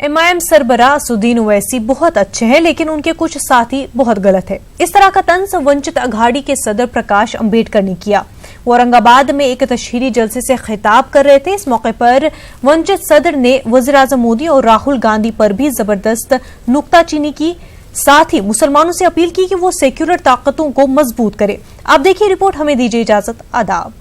MIM सरबराह Asaduddin Owaisi बहुत अच्छे हैं, लेकिन उनके कुछ साथी बहुत गलत है। इस तरह का तंज वंचित अघाड़ी के सदर प्रकाश अंबेडकर ने किया। वो औरंगाबाद में एक तशहीरी जलसे से खिताब कर रहे थे। इस मौके पर वंचित सदर ने वज़ीर-ए-आज़म मोदी और राहुल गांधी पर भी जबरदस्त नुक्ताचीनी की। साथ ही मुसलमानों से अपील की कि वो सेक्युलर ताकतों को मजबूत करे। आप देखिए रिपोर्ट। हमें दीजिए इजाजत। आदाब।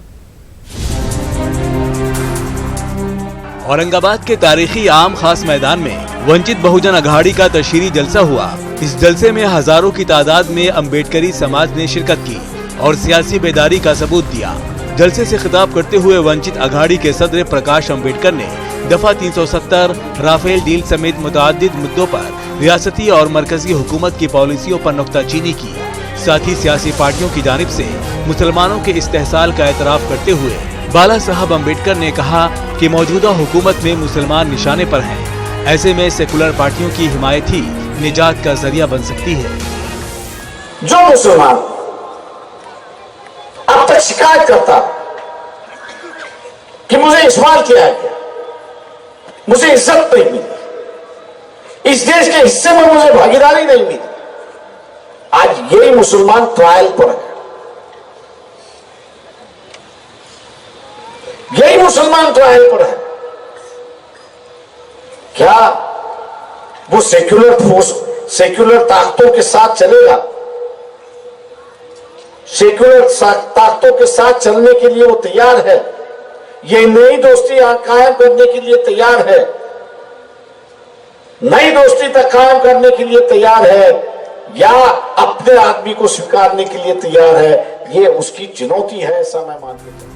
औरंगाबाद के तारीखी आम खास मैदान में वंचित बहुजन अघाड़ी का तशहीरी जलसा हुआ। इस जलसे में हजारों की तादाद में अम्बेडकरी समाज ने शिरकत की और सियासी बेदारी का सबूत दिया। जलसे से खिताब करते हुए वंचित अघाड़ी के सदर प्रकाश अंबेडकर ने दफा 370, राफेल डील समेत मुतअद्दिद मुद्दों पर रियासती और मरकजी हुकूमत की पॉलिसियों पर नुक्ताचीनी की। साथ ही सियासी पार्टियों की जानिब से मुसलमानों के इस्तेहसाल का एतराफ करते हुए बाला साहब अंबेडकर ने कहा कि मौजूदा हुकूमत में मुसलमान निशाने पर हैं। ऐसे में सेकुलर पार्टियों की हिमायत ही निजात का जरिया बन सकती है। जो मुसलमान अब तक शिकायत करता कि मुझे इस्तेमाल किया गया, मुझे इज्जत नहीं मिली, इस देश के हिस्से में मुझे भागीदारी नहीं मिली, आज यही मुसलमान ट्रायल पर है। यही मुसलमान ट्रायल पर है। क्या वो सेक्युलर फोर्स, सेक्युलर ताकतों के साथ चलेगा? सेक्युलर ताकतों के साथ चलने के लिए वो तैयार है? ये नई दोस्ती कायम करने के लिए तैयार है? नई दोस्ती तक कायम करने के लिए तैयार है या अपने आदमी को स्वीकारने के लिए तैयार है? ये उसकी चुनौती है, ऐसा मैं मानता हूं।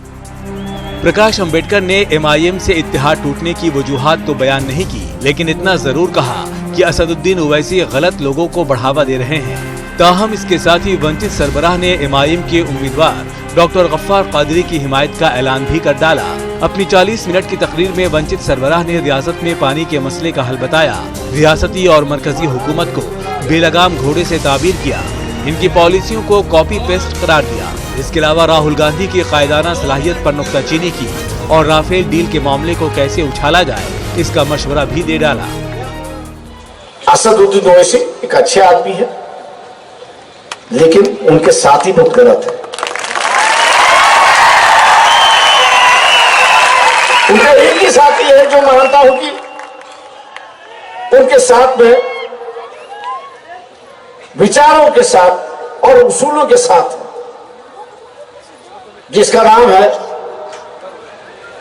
प्रकाश अंबेडकर ने MIM से इत्तेहाद टूटने की वजूहात तो बयान नहीं की, लेकिन इतना जरूर कहा कि असदुद्दीन ओवैसी गलत लोगों को बढ़ावा दे रहे हैं। ताहम इसके साथ ही वंचित सरबराह ने MIM के उम्मीदवार डॉक्टर गफ्फार कादरी की हिमायत का ऐलान भी कर डाला। अपनी 40 मिनट की तकरीर में वंचित सरबराह ने रियासत में पानी के मसले का हल बताया। रियासती और मरकजी हुकूमत को बेलगाम घोड़े से ताबीर किया। इनकी पॉलिसियों को कॉपी पेस्ट करार दिया। इसके अलावा राहुल गांधी की कायदाना सलाहियत पर नुक्ताचीनी की और राफेल डील के मामले को कैसे उछाला जाए इसका मशवरा भी दे डाला। असदुद्दीन ओवैसी एक अच्छे आदमी है, लेकिन उनके साथी बहुत गलत है। उनका एक ही साथी है जो मानता हूं कि उनके साथ में विचारों के साथ और उसूलों के साथ, जिसका नाम है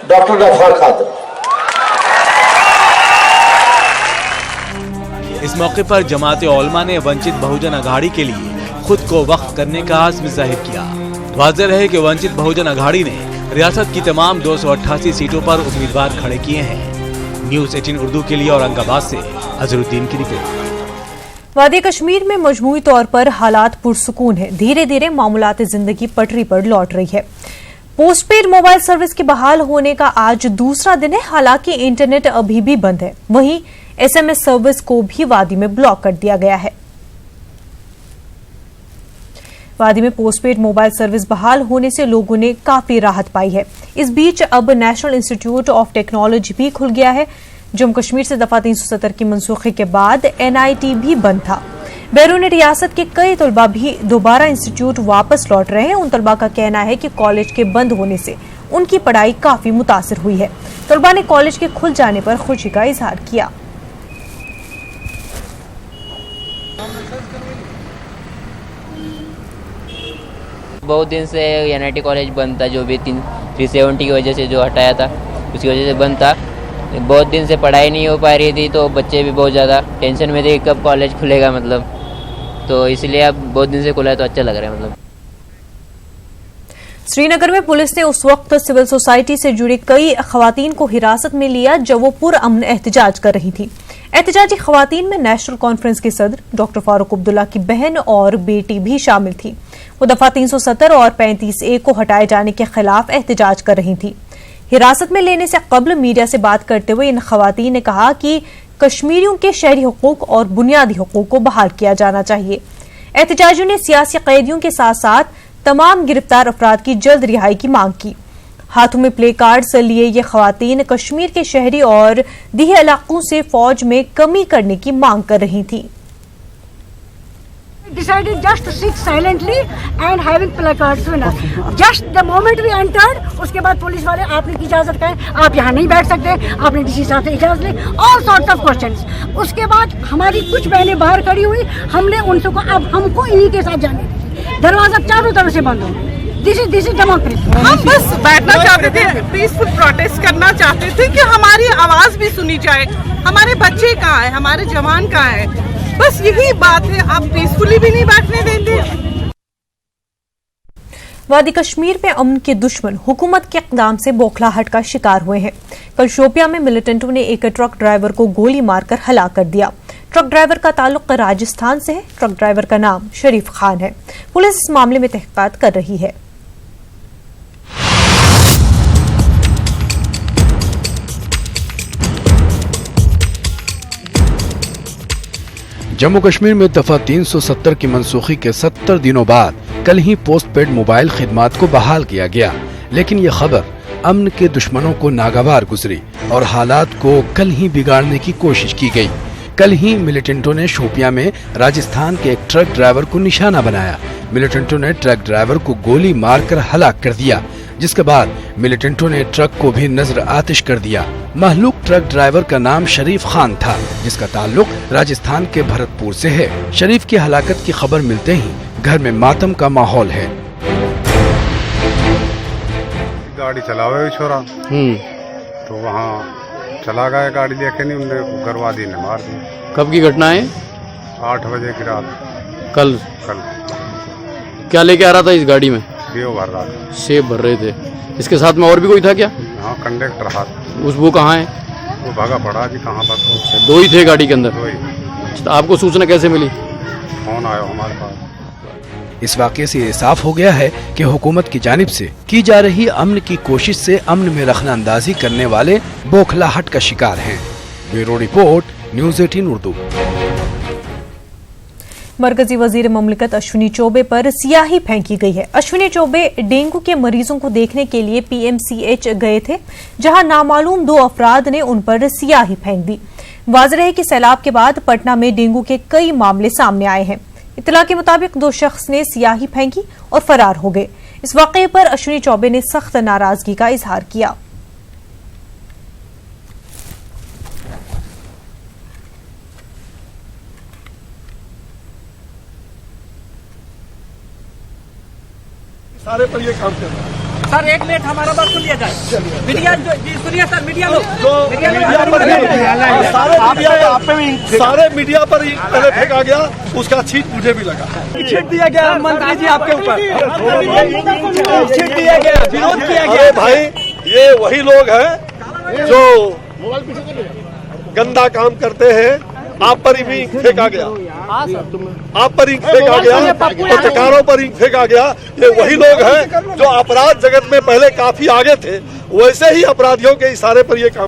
डॉक्टर गफ्फार कादरी। इस मौके पर जमात-ए उलमा ने वंचित बहुजन अघाड़ी के लिए खुद को वक्फ करने का आज़्म जाहिर किया। वाज़ेह है कि वंचित बहुजन अघाड़ी ने रियासत की तमाम 288 सीटों पर उम्मीदवार खड़े किए हैं। न्यूज़ 18 उर्दू के लिए औरंगाबाद से अजरुद्दीन की रिपोर्ट। वादी कश्मीर में मजमूई तौर पर हालात पुरसुकून है। धीरे धीरे मामूलात जिंदगी पटरी पर लौट रही है। पोस्टपेड मोबाइल सर्विस के बहाल होने का आज दूसरा दिन है। हालांकि इंटरनेट अभी भी बंद है। वहीं SMS सर्विस को भी वादी में ब्लॉक कर दिया गया है। वादी में पोस्टपेड मोबाइल सर्विस बहाल होने से लोगों ने काफी राहत पाई है। इस बीच अब नेशनल इंस्टीट्यूट ऑफ टेक्नोलॉजी भी खुल गया है। जम्मू कश्मीर से दफा 370 की मनसूखी के बाद NIT भी बंद था। बैरून रियासत के कई तलबा भी दोबारा इंस्टीट्यूट वापस लौट रहे हैं। उन तलबा का कहना है कि कॉलेज के बंद होने से उनकी पढ़ाई काफी मुतासिर हुई है। तलबा ने कॉलेज के खुल जाने पर खुशी का इजहार किया। बहुत दिन से NIT कॉलेज बंद था, जो भी 370 की वजह से जो हटाया था उसकी वजह से बंद था। बहुत दिन से पढ़ाई नहीं हो पा रही थी, तो बच्चे भी बहुत ज़्यादा टेंशन में थे कब कॉलेज खुलेगा, मतलब तो इसलिए अब बहुत दिन से खुला है तो अच्छा लग रहा है। मतलब श्रीनगर में पुलिस ने उस वक्त सिविल सोसाइटी से जुड़ी कई खवातीन को हिरासत में लिया जब वो पुरअमन एहतजाज कर रही थी। एहतजाजी खवातीन में नेशनल कॉन्फ्रेंस के सदर डॉक्टर फारूक अब्दुल्ला की बहन और बेटी भी शामिल थी। वो दफा 370 और 35A को हटाए जाने के खिलाफ एहतजाज कर रही थी। हिरासत में लेने से कबल मीडिया से बात करते हुए इन खवातीन ने कहा कि कश्मीरियों के शहरी हुकूक और बुनियादी हुकूक को बहाल किया जाना चाहिए। एहतजाजियों ने सियासी कैदियों के साथ साथ तमाम गिरफ्तार अफराद की जल्द रिहाई की मांग की। हाथों में प्ले कार्ड्स लिए ये खवातीन कश्मीर के शहरी और दीही इलाकों से फौज में कमी करने की मांग कर रही थी। Decided just to sit silently and having placards with us. Just the moment we entered, उसके बाद पुलिस वाले आपने की इजाजत का है, आप यहाँ नहीं बैठ सकते, आपने डीसी साहब से इजाजत ली, all sorts of questions. उसके बाद हमारी कुछ बहनें बाहर खड़ी हुई, हमने उनसे को अब हमको इन्हीं के साथ जाने दीजिए, दरवाजा चारों तरफ से बंद हो। This is democracy. हम बस बैठना चाहते थे, पीसफुल प्रोटेस्ट करना चाहते थे कि हमारी आवाज भी सुनी जाए, हमारे बच्चे कहाँ है, हमारे जवान कहाँ है, बस यही बात है। आप पीसफुली भी नहीं बैठने देंगे। वादी कश्मीर में अमन के दुश्मन हुकूमत के इक़दाम से बौखलाहट का शिकार हुए हैं। कल शोपियां में मिलिटेंटों ने एक ट्रक ड्राइवर को गोली मारकर हलाक कर दिया। ट्रक ड्राइवर का ताल्लुक राजस्थान से है। ट्रक ड्राइवर का नाम शरीफ खान है। पुलिस इस मामले में तहकीकात कर रही है। जम्मू कश्मीर में दफा 370 की मनसूखी के 70 दिनों बाद कल ही पोस्ट पेड मोबाइल खिदमात को बहाल किया गया, लेकिन ये खबर अमन के दुश्मनों को नागवार गुजरी और हालात को कल ही बिगाड़ने की कोशिश की गई। कल ही मिलिटेंटों ने शोपियां में राजस्थान के एक ट्रक ड्राइवर को निशाना बनाया। मिलिटेंटों ने ट्रक ड्राइवर को गोली मारकर हलाक कर दिया, जिसके बाद मिलिटेंटों ने ट्रक को भी नजर आतिश कर दिया। महलूक ट्रक ड्राइवर का नाम शरीफ खान था, जिसका ताल्लुक राजस्थान के भरतपुर से है। शरीफ की हलाकत की खबर मिलते ही घर में मातम का माहौल है। गाड़ी चलावे छोरा तो वहाँ चला गया, गाड़ी देखे नहीं, उनने उग्रवादी ने मार दिया। कब की घटना है? 8 बजे की रात। कल क्या लेके आ रहा था इस गाड़ी में? सेब भर रहा था। सेब भर रहे थे। इसके साथ में और भी कोई था क्या? हाँ, कंडक्टर हाथ। वो कहाँ है? वो भागा पड़ा जी, कहाँ पर। दो ही थे गाड़ी के अंदर? दो ही। तो आपको सूचना कैसे मिली? फोन आया हमारे पास। इस वाक़े से ये साफ हो गया है कि हुकूमत की जानिब से की जा रही अमन की कोशिश से अमन में रखना अंदाजी करने वाले बौखलाहट का शिकार हैं। Bureau report, news 18 Urdu. मरकजी वजीर ममलिकत अश्विनी चौबे पर सियाही फेंकी गई है। अश्विनी चौबे डेंगू के मरीजों को देखने के लिए पीएमसीएच गए थे, जहां नामालूम 2 अफराद ने उन पर सियाही फेंक दी। वाज़ेह है कि सैलाब के बाद पटना में डेंगू के कई मामले सामने आए हैं। इत्तला के मुताबिक 2 शख्स ने सियाही फेंकी और फरार हो गए। इस वाक़े पर अश्विनी चौबे ने सख्त नाराजगी का इजहार किया। सारे पर ये काम कर रहा है। सर 1 मिनट हमारा बात सुन लिया जाए। मीडिया सुनिए सर, मीडिया लोग सारे मीडिया पर पहले फेंका गया, उसका छीट मुझे भी लगा। छीट दिया गया मंत्री जी आपके ऊपर, छीट दिया गया, विरोध किया गया। भाई ये वही लोग हैं जो गंदा काम करते हैं। आप पर ही इंक फेंका गया, आप पर इंक फेंका गया, पत्रकारों पर इंक फेंका गया। ये वही लोग हैं जो अपराध जगत में पहले काफी आगे थे, वैसे ही अपराधियों के इशारे पर ये काम।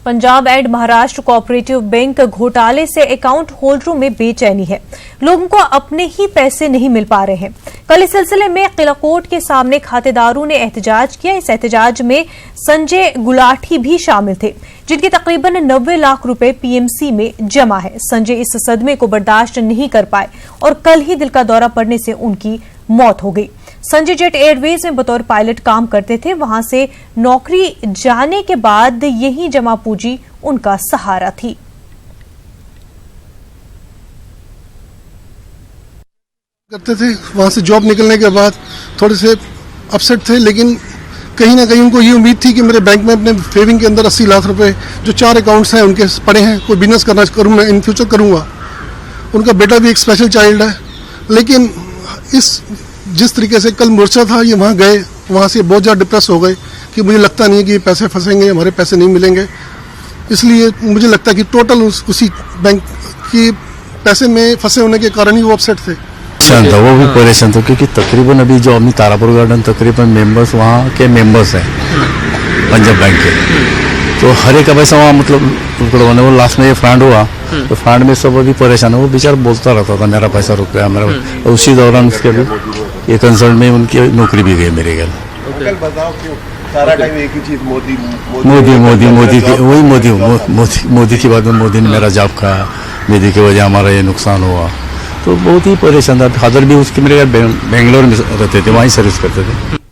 Punjab and Maharashtra cooperative bank घोटाले से अकाउंट होल्डरों में बेचैनी है। लोगों को अपने ही पैसे नहीं मिल पा रहे हैं। कल इस सिलसिले में किला कोर्ट के सामने खातेदारों ने एहतजाज किया। इस एहतजाज में संजय गुलाठी भी शामिल थे, जिनके तकरीबन 90 लाख रुपए पीएमसी में जमा है। संजय इस सदमे को बर्दाश्त नहीं कर पाए और कल ही दिल का दौरा पड़ने से उनकी मौत हो गई। संजय जेट एयरवेज में बतौर पायलट काम करते थे। वहां से नौकरी जाने के बाद यही जमा पूंजी उनका सहारा थी। करते थे, वहां से जॉब निकलने के बाद थोड़े से अपसेट थे, लेकिन कहीं ना कहीं उनको ये उम्मीद थी कि मेरे बैंक में अपने सेविंग के अंदर 80 लाख रुपए जो 4 अकाउंट्स हैं उनके पड़े हैं, कोई बिजनेस करना करूँ मैं इन फ्यूचर करूँगा। उनका बेटा भी एक स्पेशल चाइल्ड है, लेकिन जिस तरीके से कल मोर्चा था, ये वहाँ गए, वहाँ से बहुत ज़्यादा डिप्रेस हो गए कि मुझे लगता नहीं है कि ये पैसे फंसेंगे, हमारे पैसे नहीं मिलेंगे। इसलिए मुझे लगता है कि टोटल उसी बैंक की पैसे में फंसे होने के कारण ही वो अपसेट थे। था, वो भी परेशान था, क्योंकि तकरीबन अभी जो अभी तारापुर गार्डन तकरीबन मेंबर्स वहाँ के मेंबर्स हैं पंजाब बैंक के, तो हर एक का पैसा वहाँ मतलब वो लास्ट में ये फ्रॉड हुआ, तो फ्रॉड में सब अभी परेशान है। वो बेचारा बोलता रहता था मेरा पैसा रुक गया मेरा, उसी दौरान उसके भी ये कंसर्न में उनकी नौकरी भी गई मेरे ख्याल। अंकल बताओ क्यों सारा टाइम एक ही चीज मोदी मोदी की बात में मोदी ने मेरा जॉब खाया, मोदी की वजह हमारा ये नुकसान हुआ, तो बहुत ही परेशान था। फादर भी उसके मेरे बेंगलोर में रहते थे, वहीं सर्विस करते थे।